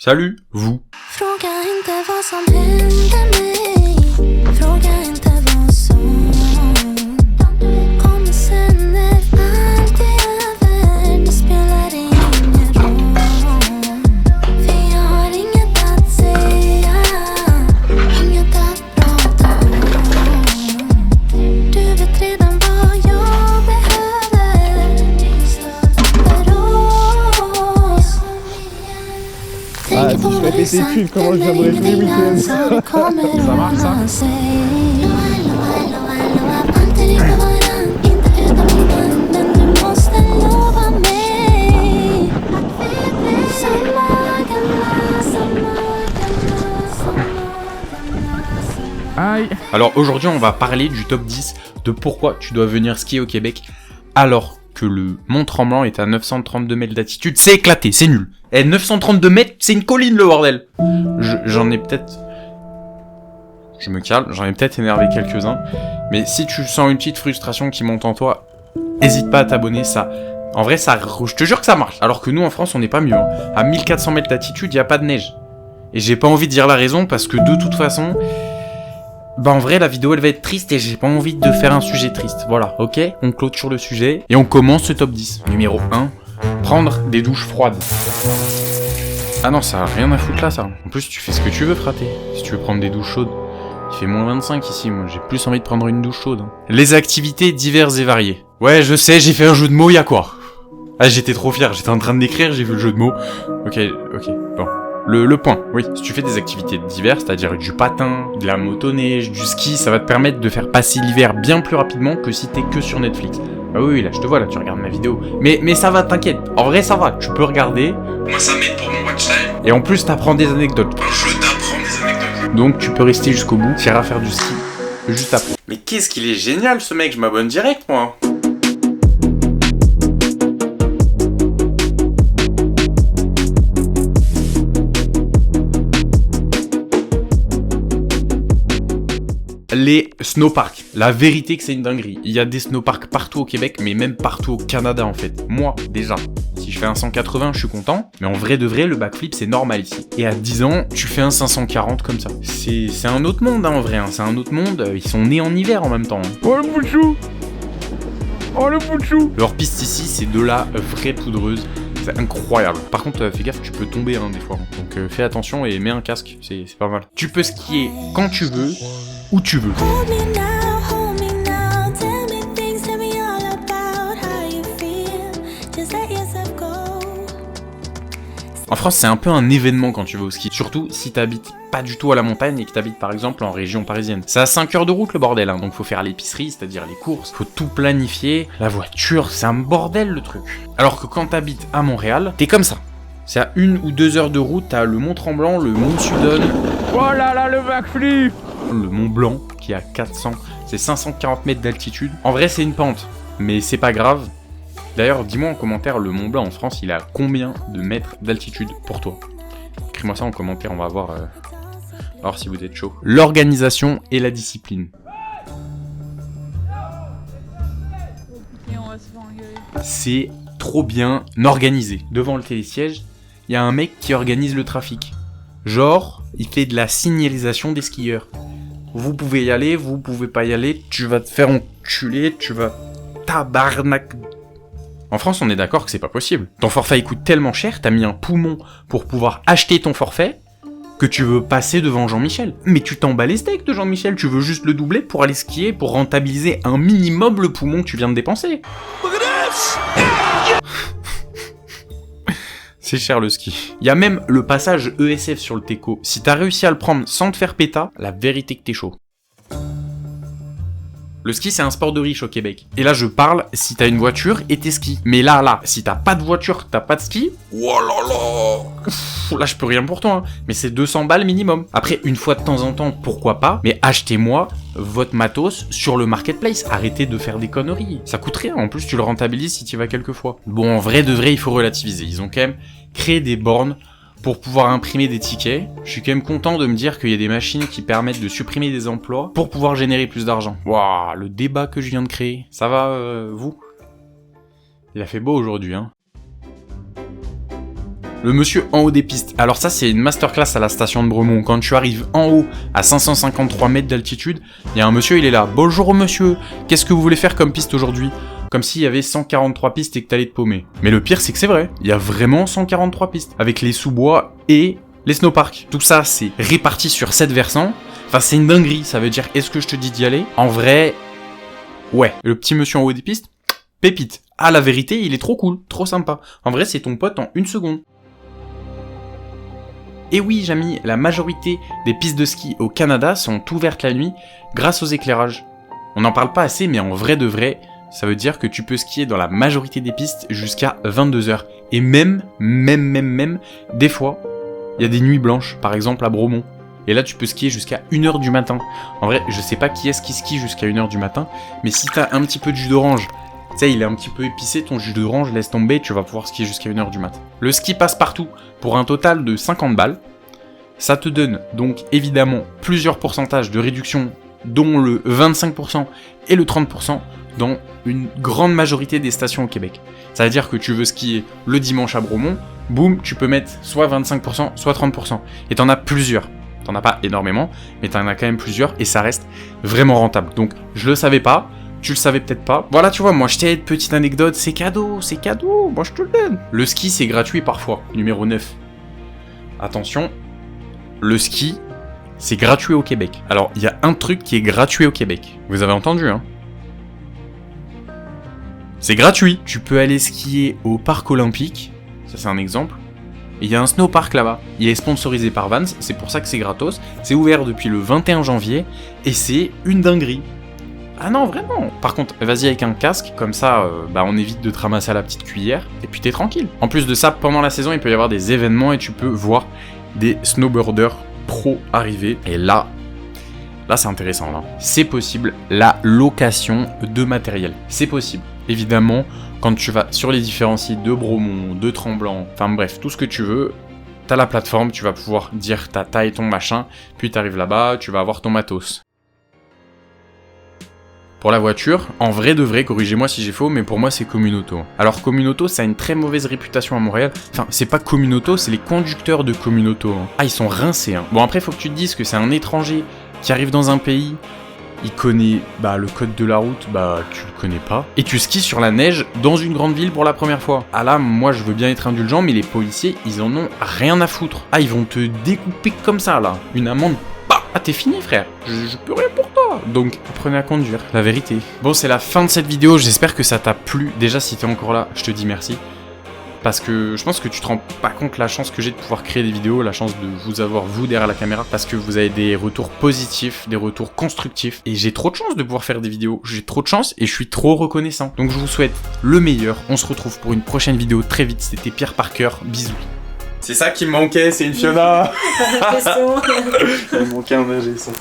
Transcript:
Salut, vous. Fråga inte vad som hände mig. Fråga inte vad som kommer sen när allt är över. Det spelar ingen roll. För jag har inget att säga, inget att prata om. Du vet redan vad jag behöver. Borås. Ah, si je fais tes études, comment je viendrai tous les week-ends? Ça marche ça? Aïe. Alors aujourd'hui on va parler du top 10 de pourquoi tu dois venir skier au Québec alors que le Mont Tremblant est à 932 mètres d'altitude. C'est éclaté, c'est nul. Et 932 mètres, c'est une colline le bordel. J'en ai peut-être... Je me calme, j'en ai peut-être énervé quelques-uns. Mais si tu sens une petite frustration qui monte en toi, hésite pas à t'abonner, ça... En vrai, ça, je te jure que ça marche. Alors que nous en France, on n'est pas mieux. Hein. À 1400 mètres d'altitude, il n'y a pas de neige. Et j'ai pas envie de dire la raison parce que de toute façon... Bah en vrai la vidéo elle va être triste et j'ai pas envie de faire un sujet triste. Voilà, ok, on clôture le sujet et on commence ce top 10. Numéro 1, prendre des douches froides. Ah non, ça a rien à foutre là ça. En plus tu fais ce que tu veux fraté. Si tu veux prendre des douches chaudes. Il fait moins 25 ici, moi j'ai plus envie de prendre une douche chaude. Hein. Les activités diverses et variées. Ouais je sais, j'ai fait un jeu de mots, y'a quoi? Ah j'étais trop fier, j'étais en train de l'écrire, j'ai vu le jeu de mots. Ok, bon. Le point, oui. Si tu fais des activités diverses, c'est-à-dire du patin, de la motoneige, du ski, ça va te permettre de faire passer l'hiver bien plus rapidement que si t'es que sur Netflix. Ah oui, là, je te vois, là, tu regardes ma vidéo. Mais ça va, t'inquiète. En vrai, ça va, tu peux regarder. Moi, ça m'aide pour mon watch time. Et en plus, t'apprends des anecdotes. Je t'apprends des anecdotes. Donc, tu peux rester jusqu'au bout, t'iras faire du ski juste après. Mais qu'est-ce qu'il est génial, ce mec, je m'abonne direct, moi. Les snowparks. La vérité que c'est une dinguerie. Il y a des snowparks partout au Québec, mais même partout au Canada en fait. Moi, déjà, si je fais un 180, je suis content. Mais en vrai de vrai, le backflip, c'est normal ici. Et à 10 ans, tu fais un 540 comme ça. C'est un autre monde, hein, en vrai. Hein. C'est un autre monde. Ils sont nés en hiver en même temps. Hein. Oh le bout de chou. Oh le bout de chou. Leur piste ici, c'est de la vraie poudreuse. C'est incroyable. Par contre, fais gaffe, tu peux tomber hein, des fois. Donc fais attention et mets un casque, c'est pas mal. Tu peux skier quand tu veux, où tu veux. Hold me now, hold me now. Tell me things, tell me all about how you feel. Just let yourself go. En France, c'est un peu un événement quand tu vas au ski. Surtout si t'habites pas du tout à la montagne et que t'habites par exemple en région parisienne. C'est à 5 heures de route le bordel, hein, donc faut faire l'épicerie, c'est-à-dire les courses. Faut tout planifier. La voiture, c'est un bordel le truc. Alors que quand t'habites à Montréal, t'es comme ça. C'est à 1 ou 2 heures de route, t'as le Mont Tremblant, le Mont Sudon. Oh là là, le backflip. Le Mont Blanc qui est à 400, c'est 540 mètres d'altitude. En vrai c'est une pente, mais c'est pas grave. D'ailleurs dis-moi en commentaire le Mont Blanc en France il a combien de mètres d'altitude pour toi? Écris-moi ça en commentaire, on va voir si vous êtes chaud. L'organisation et la discipline. C'est trop bien organisé. Devant le télésiège, il y a un mec qui organise le trafic. Genre, il fait de la signalisation des skieurs. Vous pouvez y aller, vous pouvez pas y aller, tu vas te faire enculer, tu vas tabarnak. En France, on est d'accord que c'est pas possible. Ton forfait il coûte tellement cher, t'as mis un poumon pour pouvoir acheter ton forfait, que tu veux passer devant Jean-Michel. Mais tu t'en bats les steaks de Jean-Michel, tu veux juste le doubler pour aller skier, pour rentabiliser un minimum le poumon que tu viens de dépenser. C'est cher le ski. Il y a même le passage ESF sur le Teco. Si t'as réussi à le prendre sans te faire péta, la vérité que t'es chaud. Le ski c'est un sport de riche au Québec. Et là je parle si t'as une voiture et t'es ski. Mais là, si t'as pas de voiture, t'as pas de ski, oh là là, là je peux rien pour toi, hein. Mais c'est 200 balles minimum. Après une fois de temps en temps, pourquoi pas, mais achetez-moi votre matos sur le marketplace. Arrêtez de faire des conneries. Ça coûte rien, en plus tu le rentabilises si tu y vas quelques fois. Bon en vrai de vrai il faut relativiser. Ils ont quand même créé des bornes pour pouvoir imprimer des tickets. Je suis quand même content de me dire qu'il y a des machines qui permettent de supprimer des emplois pour pouvoir générer plus d'argent. Waouh, le débat que je viens de créer. Ça va, vous? Il a fait beau aujourd'hui, hein. Le monsieur en haut des pistes. Alors ça, c'est une masterclass à la station de Bremont. Quand tu arrives en haut, à 553 mètres d'altitude, il y a un monsieur, il est là. Bonjour monsieur, qu'est-ce que vous voulez faire comme piste aujourd'hui? Comme s'il y avait 143 pistes et que t'allais te paumer. Mais le pire, c'est que c'est vrai. Il y a vraiment 143 pistes. Avec les sous-bois et les snowparks. Tout ça, c'est réparti sur 7 versants. Enfin, c'est une dinguerie. Ça veut dire, est-ce que je te dis d'y aller? En vrai, ouais. Le petit monsieur en haut des pistes, pépite. Ah, la vérité, il est trop cool, trop sympa. En vrai, c'est ton pote en 1 seconde. Et oui, Jamy, la majorité des pistes de ski au Canada sont ouvertes la nuit grâce aux éclairages. On n'en parle pas assez, mais en vrai de vrai, ça veut dire que tu peux skier dans la majorité des pistes jusqu'à 22h. Et même, des fois, il y a des nuits blanches, par exemple à Bromont. Et là, tu peux skier jusqu'à 1h du matin. En vrai, je sais pas qui est-ce qui skie jusqu'à 1h du matin, mais si t'as un petit peu de jus d'orange, tu sais, il est un petit peu épicé, ton jus d'orange, laisse tomber, tu vas pouvoir skier jusqu'à 1h du matin. Le ski passe partout pour un total de 50 balles. Ça te donne donc évidemment plusieurs pourcentages de réduction, dont le 25% et le 30% dans une grande majorité des stations au Québec. Ça veut dire que tu veux skier le dimanche à Bromont, boum, tu peux mettre soit 25%, soit 30%. Et t'en as plusieurs. T'en as pas énormément, mais t'en as quand même plusieurs et ça reste vraiment rentable. Donc je le savais pas, tu le savais peut-être pas. Voilà, tu vois, moi je t'aide, petite anecdote, c'est cadeau, moi je te le donne. Le ski c'est gratuit parfois, numéro 9. Attention, le ski c'est gratuit au Québec. Alors il y a un truc qui est gratuit au Québec. Vous avez entendu, hein? C'est gratuit. Tu peux aller skier au parc olympique, ça c'est un exemple. Il y a un snowpark là-bas, il est sponsorisé par Vans, c'est pour ça que c'est gratos. C'est ouvert depuis le 21 janvier et c'est une dinguerie. Ah non, vraiment. Par contre, vas-y avec un casque, comme ça, on évite de te ramasser à la petite cuillère, et puis t'es tranquille. En plus de ça, pendant la saison, il peut y avoir des événements et tu peux voir des snowboarders pro arriver. Et là c'est intéressant, là. C'est possible, la location de matériel. C'est possible. Évidemment, quand tu vas sur les différents sites de Bromont, de Tremblant, enfin bref, tout ce que tu veux, t'as la plateforme, tu vas pouvoir dire ta taille, ton machin, puis t'arrives là-bas, tu vas avoir ton matos. Pour la voiture, en vrai de vrai, corrigez-moi si j'ai faux, mais pour moi c'est Communauto. Alors Communauto, ça a une très mauvaise réputation à Montréal. Enfin, c'est pas Communauto, c'est les conducteurs de Communauto. Ah, ils sont rincés, hein. Bon, après, faut que tu te dises que c'est un étranger qui arrive dans un pays, il connaît le code de la route, tu le connais pas. Et tu skis sur la neige dans une grande ville pour la première fois. Ah là, moi je veux bien être indulgent, mais les policiers, ils en ont rien à foutre. Ah, ils vont te découper comme ça là. Une amende. Ah, t'es fini frère, je peux rien pour toi. Donc apprenez à conduire, la vérité. Bon, c'est la fin de cette vidéo, j'espère que ça t'a plu. Déjà, si t'es encore là, je te dis merci. Parce que je pense que tu te rends pas compte la chance que j'ai de pouvoir créer des vidéos, la chance de vous avoir vous derrière la caméra, parce que vous avez des retours positifs, des retours constructifs, et j'ai trop de chance de pouvoir faire des vidéos, j'ai trop de chance et je suis trop reconnaissant. Donc je vous souhaite le meilleur, on se retrouve pour une prochaine vidéo très vite, c'était Pierre Parker, bisous. C'est ça qui me manquait, c'est une Fiona. Il me manquait un ingé son.